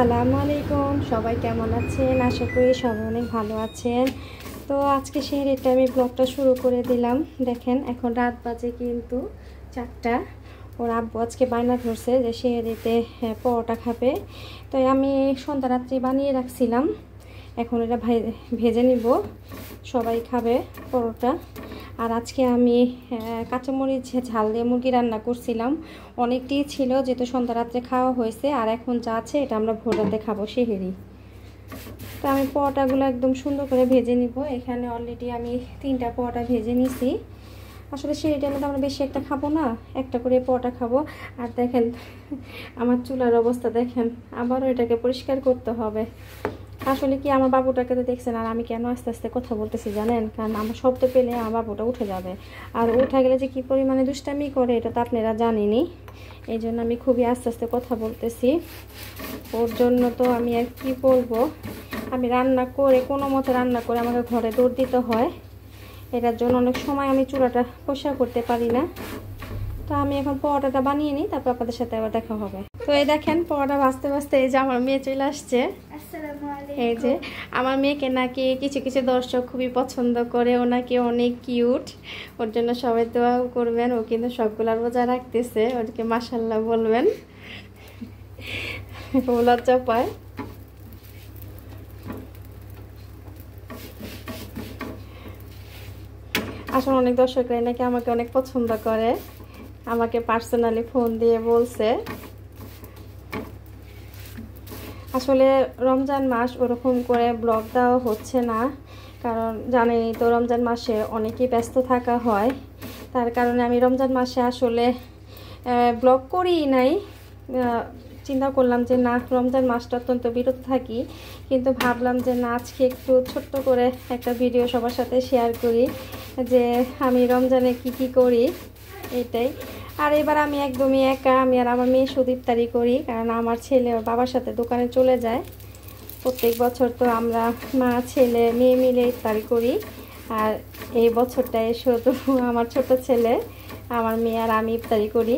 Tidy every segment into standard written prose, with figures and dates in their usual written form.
আসসালামু আলাইকুম, সবাই কেমন আছেন? আশা করি সবাই অনেক ভালো আছেন। তো আজকে সেহরির টাইমে ব্লগটা শুরু করে দিলাম। দেখেন এখন রাত বাজে কিন্তু 4টা। ওর আব্বু আজকে বায়না ধরছে যে সেহরিতে পরোটা খাবে। তো আমি সন্ধ্যা রাত্রি বানিয়ে রাখছিলাম, এখন এটা ভেজে নিব, সবাই খাবে পরোটা। আর আজকে আমি কাঁচামরিচ ঝাল দিয়ে মুরগি রান্না করছিলাম, অনেকটাই ছিল যেহেতু সন্ধ্যা রাত্রে খাওয়া হয়েছে। আর এখন যা আছে এটা আমরা ভোর রাতে খাবো সেহেরি। তো আমি পরোটাগুলো একদম সুন্দর করে ভেজে নিব। এখানে অলরেডি আমি 3টা পরোটা ভেজে নিছি। আসলে সেই টাইমে তো আমরা বেশি একটা খাবো না, একটা করে পরোটা খাবো। আর দেখেন আমার চুলার অবস্থা দেখেন, আবারও এটাকে পরিষ্কার করতে হবে। আসলে কি আমার বাবুটাকে তো দেখছেন, আর আমি কেন আস্তে আস্তে কথা বলতেছি জানেন? কারণ আমার শব্দ পেলে আমার বাবুটা উঠে যাবে, আর উঠে গেলে যে কি পরিমাণে দুষ্টামি করে এটা তো আপনারা জানেনই। এই জন্য আমি খুবই আস্তে আস্তে কথা বলতেছি। ওর জন্য তো আমি আর কি বলবো, আমি রান্না করে কোনো মতে রান্না করে আমাকে ঘরে দৌড় দিতে হয়। এটার জন্য অনেক সময় আমি চুলাটা পরিষ্কার করতে পারি না। তো আমি এখন পরোটাটা বানিয়ে নিই, তারপর আপনাদের সাথে আবার দেখা হবে। তো এই দেখেন পরোটা ভাজতে ভাজতে এই যে আমার মেয়ে চলে আসছে। এই যে আমার মেয়েকে নাকি কিছু কিছু দর্শক খুবই পছন্দ করে, ও নাকি অনেক কিউট। ওর জন্য সবাই দোয়া করবেন। ও কিন্তু সবগুলা রোজা রাখতেছে, ওকে মাশাআল্লাহ বলবেন। ও লজ্জা পায়। আসলে অনেক দর্শকরাই নাকি আমাকে অনেক পছন্দ করে, আমাকে পার্সোনালি ফোন দিয়ে বলছে। আসলে রমজান মাস ওরকম করে ব্লগ দেওয়া হচ্ছে না, কারণ জানেনই তো রমজান মাসে অনেকেই ব্যস্ত থাকা হয়। তার কারণে আমি রমজান মাসে আসলে ব্লগ করিই নাই। চিন্তা করলাম যে না, রমজান মাসটা অত্যন্ত বিরত থাকি, কিন্তু ভাবলাম যে না, আজকে একটু ছোট্ট করে একটা ভিডিও সবার সাথে শেয়ার করি যে আমি রমজানে কি করি, এটাই। আর এবার আমি একদমই একা, আমি আর আমার মেয়ে শুধু ইফতারি করি, কারণ আমার ছেলে ওর বাবার সাথে দোকানে চলে যায়। প্রত্যেক বছর তো আমরা মা ছেলে মেয়ে মিলে ইফতারি করি, আর এই বছরটায় শুধু আমার ছোট ছেলে, আমার মেয়ে আর আমি ইফতারি করি।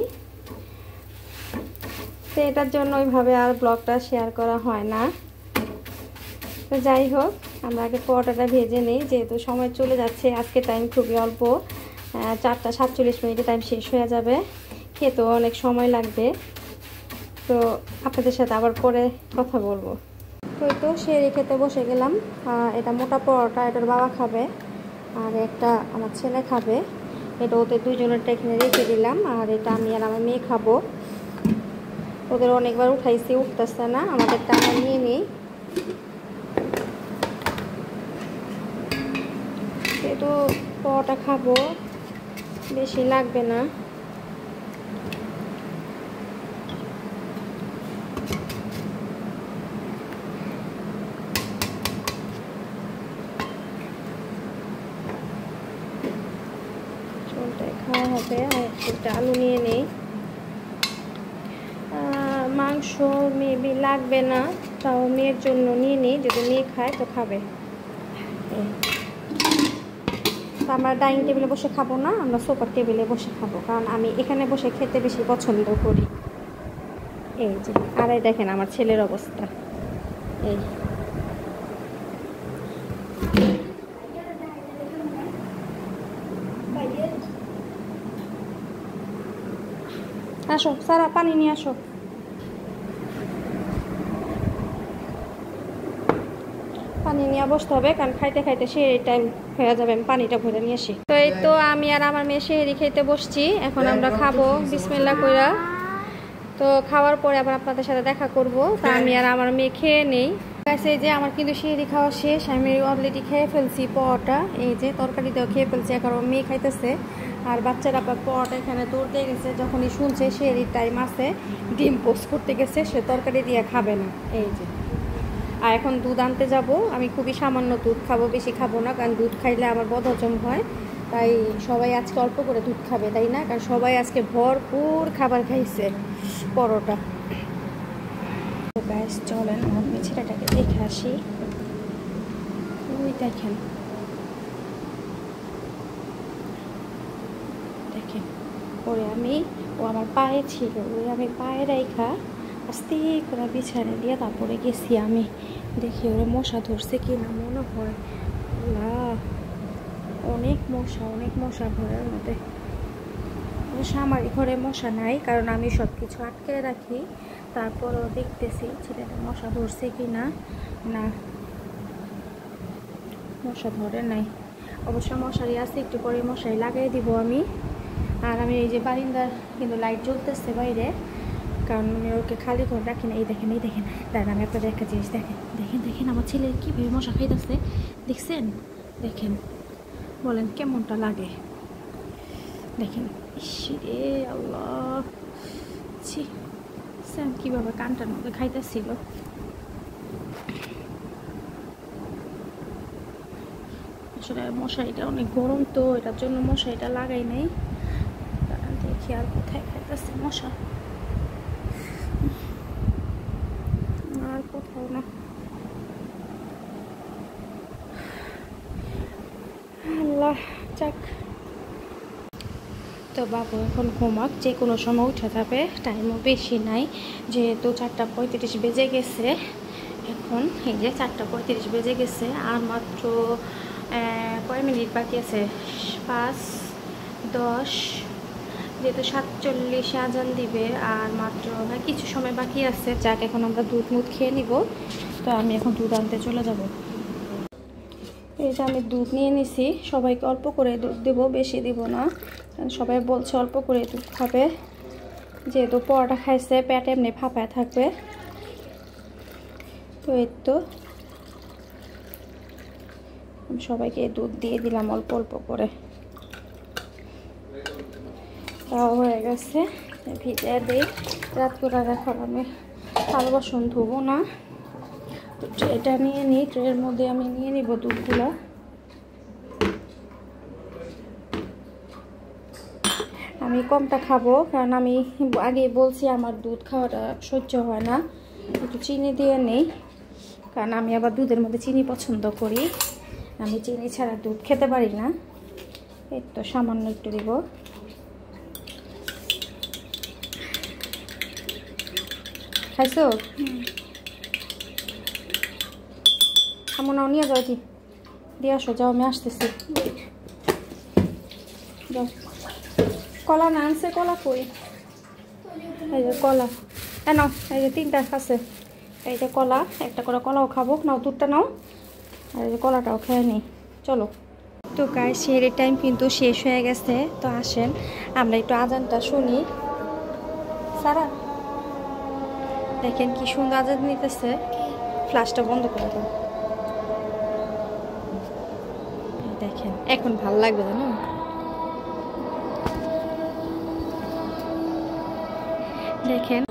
তো এটার জন্য ওইভাবে আর ব্লগটা শেয়ার করা হয় না। তো যাই হোক, আমরা আগে পরোটাটা ভেজে নিই, যেহেতু সময় চলে যাচ্ছে। আজকে টাইম খুবই অল্প, 4টা 47 মিনিটে টাইম শেষ হয়ে যাবে, খেতেও অনেক সময় লাগবে। তো আপনাদের সাথে আবার পরে কথা বলবো। তো সেরি খেতে বসে গেলাম। এটা মোটা পরোটা, এটার বাবা খাবে আর একটা আমার ছেলে খাবে। এটা ওদের দুজনেরটা এখানে রেখে দিলাম, আর এটা আমি আর আমার মেয়ে খাবো। ওদের অনেকবার উঠাইছি, উঠতেছে না, আমাদেরটা আমরা নিয়ে নিই। তো পরোটা খাবো, বেশি লাগবে না। চলটাই খাওয়া হবে। আর একটা আলু নিয়ে নেই। মাংস মেবি লাগবে না, তাও মেয়ের জন্য নিয়ে নিই, যদি মেয়ে খায় তো খাবে। তো আমরা ডাইনিং টেবিলে বসে খাবো না, আমরা সোফার টেবিলে বসে খাবো, কারণ আমি এখানে বসে খেতে বেশি পছন্দ করি। এই যে, আর এই দেখেন আমার ছেলের অবস্থা। এই আসো সারা, পানি নিয়ে আসো। পানি নিয়ে বসতে হবে, কারণ খাইতে খাইতে সেই টাইম হয়ে যাবে। আমি পানিটা ভরে নিয়ে আসি। তো এই তো আমি আর আমার মেয়ে সেহরি খেতে বসছি, এখন আমরা খাবো বিসমিল্লাহ কইরা। তো খাওয়ার পরে আবার আপনাদের সাথে দেখা করব। তা আমি আর আমার মেয়ে খেয়ে নেই। এই যে আমার কিন্তু সেহরি খাওয়া শেষ, আমি অলরেডি খেয়ে ফেলছি পরোটা। এই যে তরকারিটাও খেয়ে ফেলছি, এখন মেয়ে খাইতেছে। আর বাচ্চারা পরোটা এখানে দৌড় দিয়ে গেছে, যখনই শুনছে সেহরির টাইম আছে, ডিম পোস্ট করতে গেছে, সে তরকারি দিয়ে খাবে না। এই যে, আর এখন দুধ আনতে যাব। আমি খুবই সামান্য দুধ খাবো, বেশি খাবো না, কারণ দুধ খাইলে আমার বদহজম হয়। তাই সবাই আজকে অল্প করে দুধ খাবে, তাই না? কারণ সবাই আজকে ভরপুর খাবার খাইছে পরোটা। গ্যাস চলেন আমি ছেলেটাকে দেখে আসি। ওই দেখেন দেখেন, ওরে আমি, ও আমার পায়ে ছিল, ওই আমি পায়ে রাইখা আস্তে করে বিছানে দিয়ে তারপরে গেছি আমি, দেখি ওরা মশা ধরছে কি না। মনে হয় অনেক মশা ঘরের মধ্যে। অবশ্য আমার ঘরে মশা নাই, কারণ আমি সব কিছু আটকে রাখি। তারপরও দেখতেছি ছেলেটা মশা ধরছে কি না। না, মশা ধরে নাই। অবশ্য মশারি আছে, একটু পরে মশারি লাগাই দিব আমি। আর আমি এই যে বারিন্দার কিন্তু লাইট জ্বলতেছে বাইরে, কারণ আমি ওকে খালি করে রাখি না। এই দেখেন দাঁড়ান, আমি আপনাদের একটা জিনিস দেখেন আমার ছেলে কীভাবে মশা খাইতেছে, দেখছেন? দেখেন, বলেন কেমনটা লাগে? দেখেন, ইসরে আল্লাহ, ছি, স্যাম কীভাবে কানটার মধ্যে খাইতেছিল। আসলে মশারিটা অনেক গরম তো, এটার জন্য মশারিটা লাগাই নাই। দেখি আর কোথায় খাইতেছে মশা, আর কোথাও না। আল্লাহ, যাক। তো বাবু এখন ঘুমাক, যে কোনো সময় উঠে যাবে, টাইমও বেশি নাই, যেহেতু 4:35 বেজে গেছে। এখন এই যে 4:35 বেজে গেছে, আর মাত্র কয় মিনিট বাকি আছে? 5-10, যেহেতু 47 আজান দিবে, আর মাত্র কিছু সময় বাকি আছে। যাক, এখন আমরা দুধ খেয়ে নিব। তো আমি এখন দুধ আনতে চলে যাব। এই যে আমি দুধ নিয়ে নিছি, সবাইকে অল্প করে দুধ দেবো, বেশি দিব না, কারণ সবাই বলছে অল্প করে দুধ খাবে। যেহেতু পরোটা খাইছে, পেট এমনি ফাঁপায় থাকবে। তো এই তো সবাইকে দুধ দিয়ে দিলাম অল্প অল্প করে। তাও হয়ে গেছে, ভিজে দিই। রাত করে এখন আমি থাল বাসন ধুবো না। তো ট্রেটা নিয়ে নিই, ট্রের মধ্যে আমি নিয়ে নিব দুধগুলো। আমি কমটা খাবো, কারণ আমি আগে বলছি আমার দুধ খাওয়াটা সহ্য হয় না। একটু চিনি দিয়ে নেই, কারণ আমি আবার দুধের মধ্যে চিনি পছন্দ করি। আমি চিনি ছাড়া দুধ খেতে পারি না। এই তো সামান্য একটু দিব। খাইছো? এমন নিয়ে যাও, কি দিয়ে আসো, যাও, আমি আসতেছি। যাও, কলা না আনছে? কলা কই? এই যে কলা, নাও, এই যে 3টা আছে। এই যে কলা, একটা করে কলাও খাবো। নাও, দুধটা নাও, আর এই যে কলাটাও খেয়ে নিই। চলো। তো গাইস, সেহেরির টাইম কিন্তু শেষ হয়ে গেছে। তো আসেন আমরা একটু আজানটা শুনি। সারা, দেখেন কি সুন্দর আজান নিতেছে। ফ্ল্যাশটা বন্ধ করে দাও। দেখেন এখন ভাল লাগবে, জানো? দেখেন,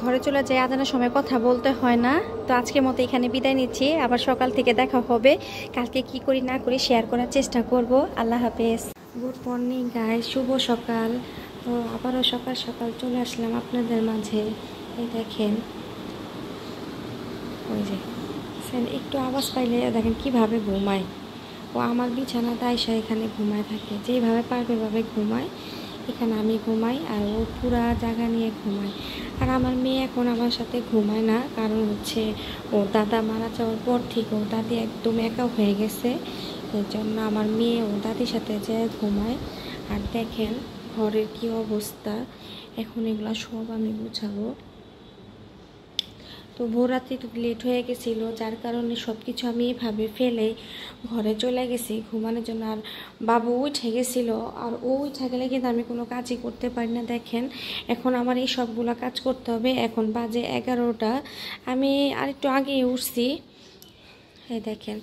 ঘরে চলে যাই, আজানের সময় কথা বলতে হয় না। তো আজকের মতো এখানে বিদায় নিচ্ছি। আবার সকাল থেকে দেখা হবে। কালকে কি করি না করি শেয়ার করার চেষ্টা করব। আল্লাহ হাফেজ। গুড মর্নিং গাইস, শুভ সকাল। তো আবারও সকাল সকাল চলে আসলাম আপনাদের মাঝে। এই দেখেন, ওই যে একটু আওয়াজ পাইলে দেখেন কিভাবে ঘুমায় ও। আমার বিছানাতে আয়সা এখানে ঘুমায় থাকে, যেভাবে পারবে ভাবে ঘুমায়। এখানে আমি ঘুমাই, আর ও পুরা জায়গা নিয়ে ঘুমায়। আর আমার মেয়ে এখন আমার সাথে ঘুমায় না, কারণ হচ্ছে ওর দাদা মারা যাওয়ার পর থেকে ওর দাদি একদম একা হয়ে গেছে। এই জন্য আমার মেয়ে ওর দাদির সাথে যেয়ে ঘুমায়। আর দেখেন ঘরের কি অবস্থা। এখন এগুলা সব আমি গুছাবো। তো ভোর রাত্রে একটু লেট হয়ে গেছিলো, যার কারণে সব কিছু আমি এভাবে ফেলে ঘরে চলে গেছি ঘুমানোর জন্য। আর বাবু উঠে গেছিলো, আর ও উঠে গেলে কিন্তু আমি কোনো কাজই করতে পারি না। দেখেন এখন আমার এই সবগুলো কাজ করতে হবে। এখন বাজে 11টা, আমি আর একটু আগে উঠছি। এই দেখেন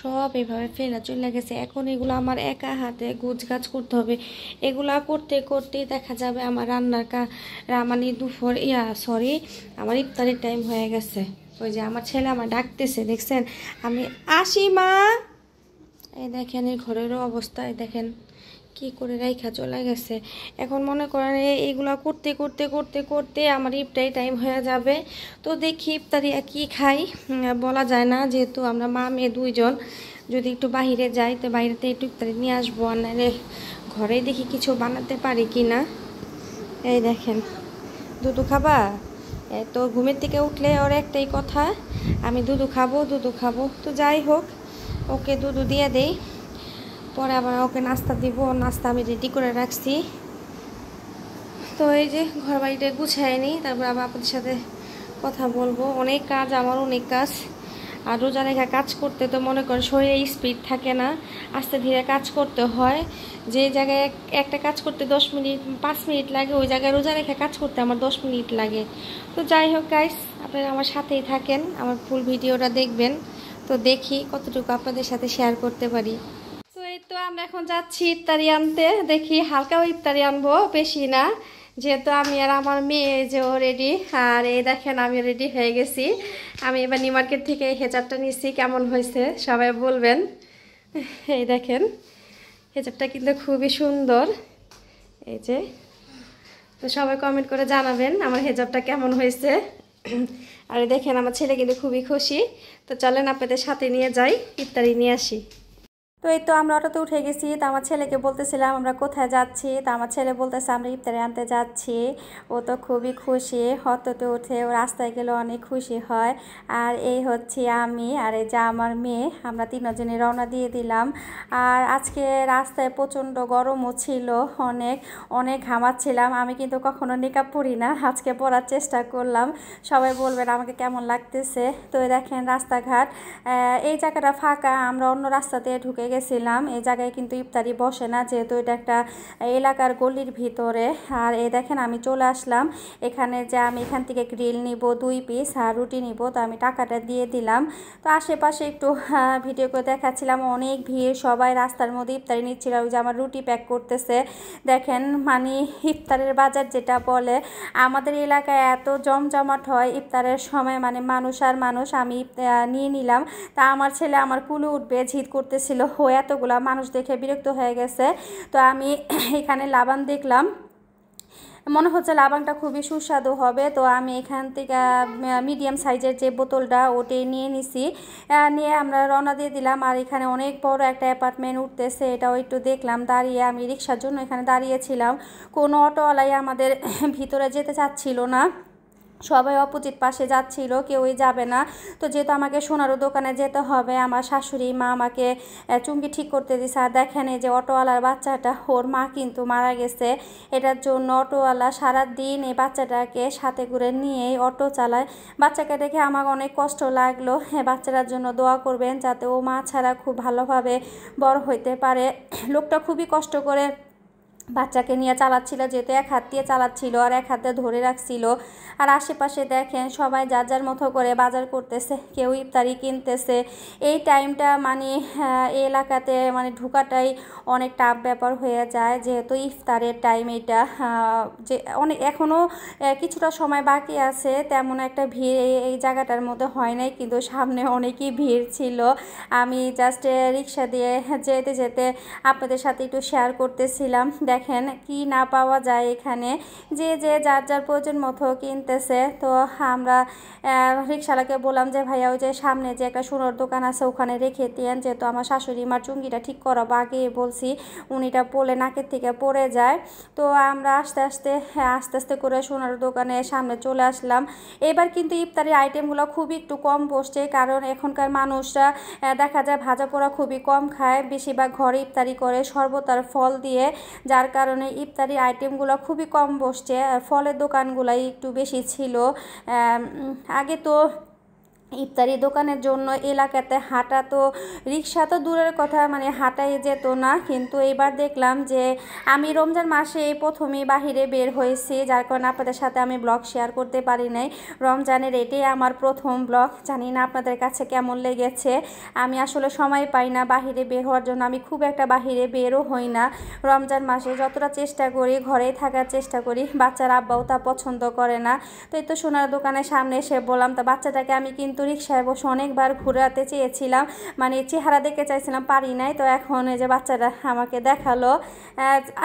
সব এভাবে ফেলা চলে গেছে। এখন এগুলো আমার একা হাতে গুছগাছ করতে হবে। এগুলা করতে করতেই দেখা যাবে আমার রান্নার মানে দুপুর আমার ইফতারের টাইম হয়ে গেছে। ওই যে আমার ছেলে আমার ডাকতেছে, দেখছেন? আমি আসি মা, এই দেখেন এই ঘরেরও অবস্থা, এই দেখেন কি করে রাইখা চলে গেছে। এখন মনে করেন এইগুলা করতে করতে করতে করতে আমার ইফতারি টাইম হয়ে যাবে। তো দেখি ইফতারি কি খাই বলা যায় না, যেহেতু আমরা মা মেয়ে দুইজন, যদি একটু বাহিরে যাই তো বাইরেতে একটু ইফতারি নিয়ে আসবো, আর নাহলে ঘরেই দেখি কিছু বানাতে পারি কি না। এই দেখেন দুধু খাবা, তো ঘুমের থেকে উঠলে ওর একটাই কথা, আমি দুধু খাবো দুধু খাবো। তো যাই হোক, ওকে দুধু দিয়ে দেই, পরে আবার ওকে নাস্তা দিব। নাস্তা আমি রেডি করে রাখছি। তো এই যে ঘর বাড়িটা গুছাই নিই, তারপর আবার আপনাদের সাথে কথা বলবো। অনেক কাজ, আমার অনেক কাজ। আর রোজা রেখা কাজ করতে তো মনে করেন শরীরে স্পিড থাকে না, আস্তে ধীরে কাজ করতে হয়। যে জায়গায় একটা কাজ করতে 10 মিনিট 5 মিনিট লাগে, ওই জায়গায় রোজা রেখা কাজ করতে আমার 10 মিনিট লাগে। তো যাই হোক গাইস, আপনারা আমার সাথেই থাকেন, আমার ফুল ভিডিওটা দেখবেন। তো দেখি কতটুকু আপনাদের সাথে শেয়ার করতে পারি। তো এই তো আমরা এখন যাচ্ছি ইফতারি আনতে, দেখি হালকাও ইফতারি আনবো, বেশি না, যেহেতু আমি আর আমার মেয়ে যে ও রেডি। আর এই দেখেন আমি রেডি হয়ে গেছি। আমি এবার নিউ মার্কেট থেকে এই হেজাবটা নিচ্ছি, কেমন হয়েছে সবাই বলবেন। এই দেখেন হেজাবটা কিন্তু খুবই সুন্দর, এই যে। তো সবাই কমেন্ট করে জানাবেন আমার হেজাবটা কেমন হয়েছে। আর দেখেন আমার ছেলে কিন্তু খুবই খুশি। তো চলেন আপনাদের সাথে নিয়ে যাই, ইফতারি নিয়ে আসি। তো এই তো আমরা অটোতে উঠে গেছি। তো আমার ছেলেকে বলতেছিলাম আমরা কোথায় যাচ্ছি, তো আমার ছেলে বলতেছে আমরা ইফতারি আনতে যাচ্ছি। ও তো খুবই খুশি, অটোতে উঠে ও রাস্তায় গেলে অনেক খুশি হয়। আর এই হচ্ছে আমি, আর এই যে আমার মেয়ে, আমরা তিনজনে রওনা দিয়ে দিলাম। আর আজকে রাস্তায় প্রচণ্ড গরমও ছিল, অনেক অনেক ঘামাচ্ছিলাম। আমি কিন্তু কখনো নিকাব পরি না, আজকে পরার চেষ্টা করলাম। সবাই বলবেন আমাকে কেমন লাগতেছে। তো দেখেন রাস্তাঘাট, এই জায়গাটা ফাঁকা, আমরা অন্য রাস্তাতে ঢুকে গেছিলাম। এই জায়গায় কিন্তু ইফতারি বসে না, যেহেতু এটা একটা এলাকার গলির ভিতরে। আর এই দেখেন আমি চলে আসলাম এখানে, যে আমি এখান থেকে গ্রিল নিব 2 পিস আর রুটি নিব। তো আমি টাকাটা দিয়ে দিলাম। তো আশেপাশে একটু ভিডিও করে দেখাচ্ছিলাম, অনেক ভিড়, সবাই রাস্তার মধ্যে ইফতারি নিচ্ছিল। ওই যে আমার রুটি প্যাক করতেছে, দেখেন মানে ইফতারের বাজার যেটা বলে, আমাদের এলাকায় এত জমজমাট হয় ইফতারের সময়, মানে মানুষ আর মানুষ। আমি নিয়ে নিলাম, তা আমার ছেলে আমার কুলে উঠবে জিদ করতেছিল, ও এতগুলা মানুষ দেখে বিরক্ত হয়ে গেছে। তো আমি এখানে লাবান দেখলাম, মনে হচ্ছে লাবানটা খুবই সুস্বাদু হবে। তো আমি এখান থেকে মিডিয়াম সাইজের যে বোতলটা ওটাই নিয়ে নিছি, নিয়ে আমরা রওনা দিয়ে দিলাম। আর এখানে অনেক বড় একটা অ্যাপার্টমেন্ট উঠতেছে, এটাও একটু দেখলাম দাঁড়িয়ে। আমি রিক্সার জন্য এখানে দাঁড়িয়েছিলাম, কোনো অটোওয়ালাই আমাদের ভিতরে যেতে চাচ্ছিল না, সবাই অপোজিট পাশে যাচ্ছিল, কেউই যাবে না। তো যেহেতু আমাকে সোনারও দোকানে যেতে হবে, আমার শাশুড়ি মা আমাকে চুমকি ঠিক করতে দিছে। আর দেখেন এই যে অটোওয়ালার বাচ্চাটা, ওর মা কিন্তু মারা গেছে, এটার জন্য অটোওয়ালা সারাদিন এই বাচ্চাটাকে সাথে করে নিয়েই অটো চালায়। বাচ্চাকে দেখে আমার অনেক কষ্ট লাগলো। বাচ্চাটার জন্য দোয়া করবেন, যাতে ও মা ছাড়া খুব ভালোভাবে বড় হইতে পারে। লোকটা খুবই কষ্ট করে বাচ্চাকে নিয়ে চালাচ্ছিল, যেহেতু এক হাত দিয়ে চালাচ্ছিল আর এক হাতে ধরে রাখছিল। আর আশেপাশে দেখেন সবাই যার যার মতো করে বাজার করতেছে, কেউ ইফতারি কিনতেছে। এই টাইমটা মানে এই এলাকাতে মানে ঢোকাটাই অনেক টাফ ব্যাপার হয়ে যায়, যেহেতু ইফতারের টাইম এটা। যে অনেক এখনও কিছুটা সময় বাকি আছে, তেমন একটা ভিড় এই জায়গাটার মধ্যে হয় নাই, কিন্তু সামনে অনেকই ভিড় ছিল। আমি জাস্ট রিক্সা দিয়ে যেতে যেতে আপনাদের সাথে একটু শেয়ার করতেছিলাম। দেখেন কি না পাওয়া যায় এখানে, যে যে যার যার প্রয়োজন মতো কিনতেছে। তো আমরা রিক্সাওয়ালাকে বললাম যে ভাইয়া ওই যে সামনে যে একটা সোনার দোকান আছে ওখানে রেখে দিয়েন, যেহেতু আমার শাশুড়ি মার চুঙ্গিটা ঠিক করাবো, আগে বলছি উনিটা পড়লে নাকের থেকে পড়ে যায়। তো আমরা আস্তে আস্তে আস্তে করে সোনার দোকানের সামনে চলে আসলাম। এবার কিন্তু ইফতারের আইটেমগুলো খুবই একটু কম বসছে, কারণ এখনকার মানুষরা দেখা যায় ভাজা পোড়া খুবই কম খায়, বেশিরভাগ ঘরে ইফতারি করে শরবত আর ফল দিয়ে, যার কারণে ইফতারির আইটেমগুলো খুবই কম বসছে। ফলের দোকানগুলাই একটু বেশি ছিল। আগে তো ইফতারি দোকানের জন্য এলাকাতে হাঁটা, তো রিক্সা তো দূরের কথা, মানে হাঁটাই যেত না। কিন্তু এবার দেখলাম যে আমি রমজান মাসে প্রথমেই বাহিরে বের হয়েছি, যার কারণে আপনাদের সাথে আমি ব্লগ শেয়ার করতে পারি নাই। রমজানের এটাই আমার প্রথম ব্লগ, জানি না আপনাদের কাছে কেমন লেগেছে। আমি আসলে সময় পাই না বাহিরে বের হওয়ার জন্য, আমি খুব একটা বাহিরে বেরও হই না রমজান মাসে। যতটা চেষ্টা করি ঘরেই থাকার চেষ্টা করি, বাচ্চার আব্বাও তা পছন্দ করে না। তো এই তো সোনার দোকানের সামনে এসে বললাম, তো বাচ্চাটাকে আমি কিন্তু কিন্তু রিক্সায় বসে অনেকবার ঘোরাতে চেয়েছিলাম, মানে চেহারা দেখে চাইছিলাম, পারি নাই। তো এখন এই যে বাচ্চারা আমাকে দেখালো,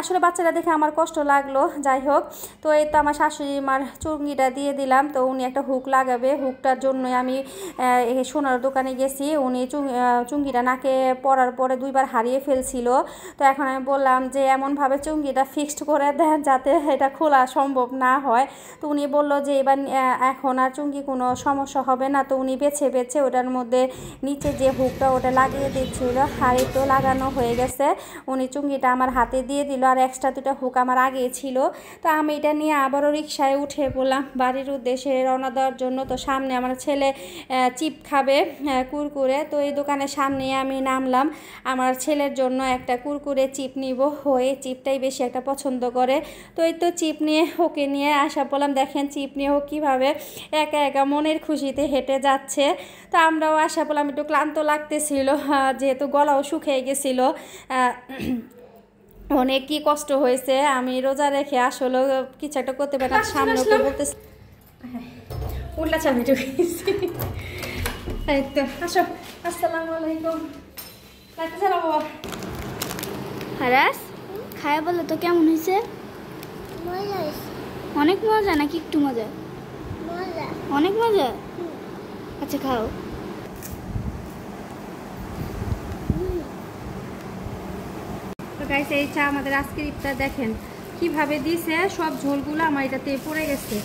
আসলে বাচ্চারা দেখে আমার কষ্ট লাগলো। যাই হোক, তো এই তো আমার শাশুড়ি মার চুঙ্গিটা দিয়ে দিলাম। তো উনি একটা হুক লাগাবে, হুকটার জন্যই আমি সোনার দোকানে গেছি। উনি চুঙ্গিটা নাকে পরার পরে 2বার হারিয়ে ফেলছিল। তো এখন আমি বললাম যে এমনভাবে চুঙ্গিটা ফিক্সড করে দেন যাতে এটা খোলা সম্ভব না হয়। তো উনি বললো যে এবার এখন আর চুঙ্গি কোনো সমস্যা হবে না। তো উনি বেছে বেছে ওটার মধ্যে নিচে যে হুকটা ওটা লাগিয়ে দিচ্ছিল, আর তো লাগানো হয়ে গেছে। উনি চুঙ্গিটা আমার হাতে দিয়ে দিল, আর এক্সট্রা 2টা হুক আমার আগে ছিল। তো আমি এটা নিয়ে আবারও রিক্সায় উঠে পড়লাম বাড়ির উদ্দেশ্যে রওনা দেওয়ার জন্য। তো সামনে আমার ছেলে চিপ খাবে, কুরকুরে। তো এই দোকানের সামনে আমি নামলাম, আমার ছেলের জন্য একটা কুরকুরে চিপ নিব। হয়ে চিপটাই বেশি একটা পছন্দ করে। তো এই তো চিপ নিয়ে ওকে নিয়ে আসা পড়লাম। দেখেন চিপ নিয়ে ও কীভাবে একা একা মনের খুশিতে হেঁটে যাচ্ছে। তো আমরাও আসা পড়লাম, একটু ক্লান্ত লাগতেছিল যেহেতু গলাও শুকিয়ে গেছিল। অনেক কি কষ্ট হয়েছে, আমি রোজা রেখে আসলে কিছু একটা করতে পারি না। সামনে তো বলতেছি উল্লা চাবি ঢুকেছি। এই তো আসো। আসসালামু আলাইকুম। হারাস খায়া বলো তো কেমন হয়েছে? অনেক মজা নাকি একটু মজা? অনেক মজা। আচ্ছা খাও। তো গাইস এই চা আমাদের আজকের ইফতার। দেখেন কিভাবে দিছে, সব ঝোলগুলো আমার এটাতে পড়ে গেছে।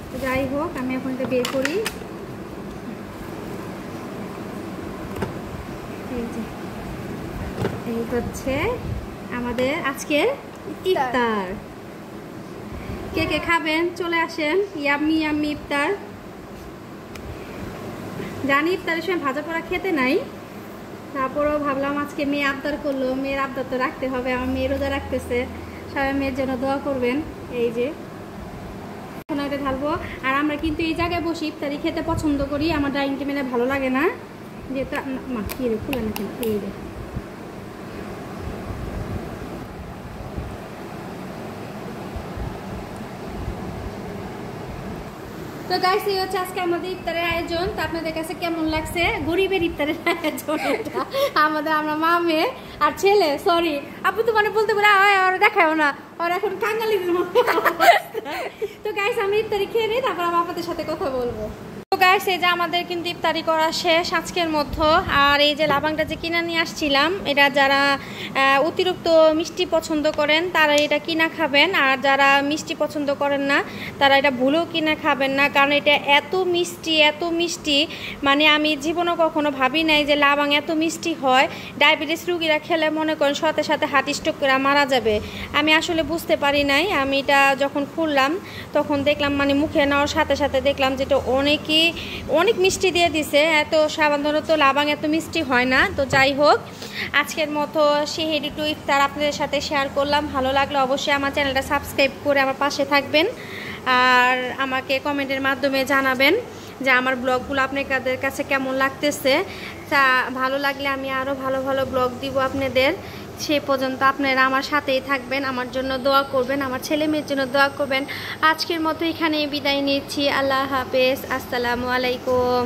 তো যাই হোক, আমি এখন এটা বের করি। এই হচ্ছে আমাদের আজকের ইফতার। কে কে খাবেন চলে আসেন। ইয়াম্মি ইয়াম্মি ইফতার। জানি ইফতারের সময় ভাজা পোড়া খেতে নাই, তারপরেও ভাবলাম আজকে মেয়ে আবদার করলো, মেয়ের আবদার তো রাখতে হবে। আমার মেয়ে রোজা রাখতেছে, সবাই মেয়ের জন্য দোয়া করবেন। এই যে এখন এটা ঢালবো। আর আমরা কিন্তু এই জায়গায় বসে ইফতারি খেতে পছন্দ করি, আমার ডাইনিং টেবিলে ভালো লাগে না। যেহেতু মা কি রে খুলে না কেন, এই যে তো গাইস এই হচ্ছে আজকে আমাদের ইফতারের আয়োজন। তো আপনাদের কাছে কেমন লাগছে? গরিবের ইফতারের আয়োজন এটা আমাদের, আমরা মা মেয়ে আর ছেলে। সরি আপু তো মানে বলতে পারে আর দেখাও না, আর এখন কাঙ্গালিদের মতো। তো গাইস আমি ইফতারি খেয়ে নিই, তারপর আমি আপনাদের সাথে কথা বলবো। তো গাইস এই যে আমাদের কিন্তু ইফতারি করা শেষ আজকের মধ্যে। আর এই যে লাবাংটা যে কিনে নিয়ে আসছিলাম, এটা যারা অতিরিক্ত মিষ্টি পছন্দ করেন তারা এটা কিনা খাবেন, আর যারা মিষ্টি পছন্দ করেন না তারা এটা ভুলেও কিনা খাবেন না, কারণ এটা এত মিষ্টি এত মিষ্টি, মানে আমি জীবনে কখনো ভাবি নাই যে লাবাং এত মিষ্টি হয়। ডায়াবেটিস রুগীরা খেলে মনে করেন সাথে সাথে হার্ট স্ট্রোক করে মারা যাবে। আমি আসলে বুঝতে পারি নাই। আমি এটা যখন খুললাম তখন দেখলাম, মানে মুখে নেওয়ার সাথে সাথে দেখলাম যেটা অনেক মিষ্টি দিয়ে দিছে। এত সাধারণত লাবাং এত মিষ্টি হয় না। তো যাই হোক, আজকের মতো সেহেরি টু ইফতার আপনাদের সাথে শেয়ার করলাম। ভালো লাগলে অবশ্যই আমার চ্যানেলটা সাবস্ক্রাইব করে আমার পাশে থাকবেন, আর আমাকে কমেন্টের মাধ্যমে জানাবেন যে আমার ব্লগগুলো আপনাদের কাছে কেমন লাগতেছে। তা ভালো লাগলে আমি আরও ভালো ভালো ব্লগ দিব আপনাদের। সেই পর্যন্ত আপনারা আমার সাথেই থাকবেন, আমার জন্য দোয়া করবেন, আমার ছেলে মেয়ের জন্য দোয়া করবেন। আজকের মতো এখানেই বিদায় নিচ্ছি। আল্লাহ হাফেজ। আসসালামু আলাইকুম।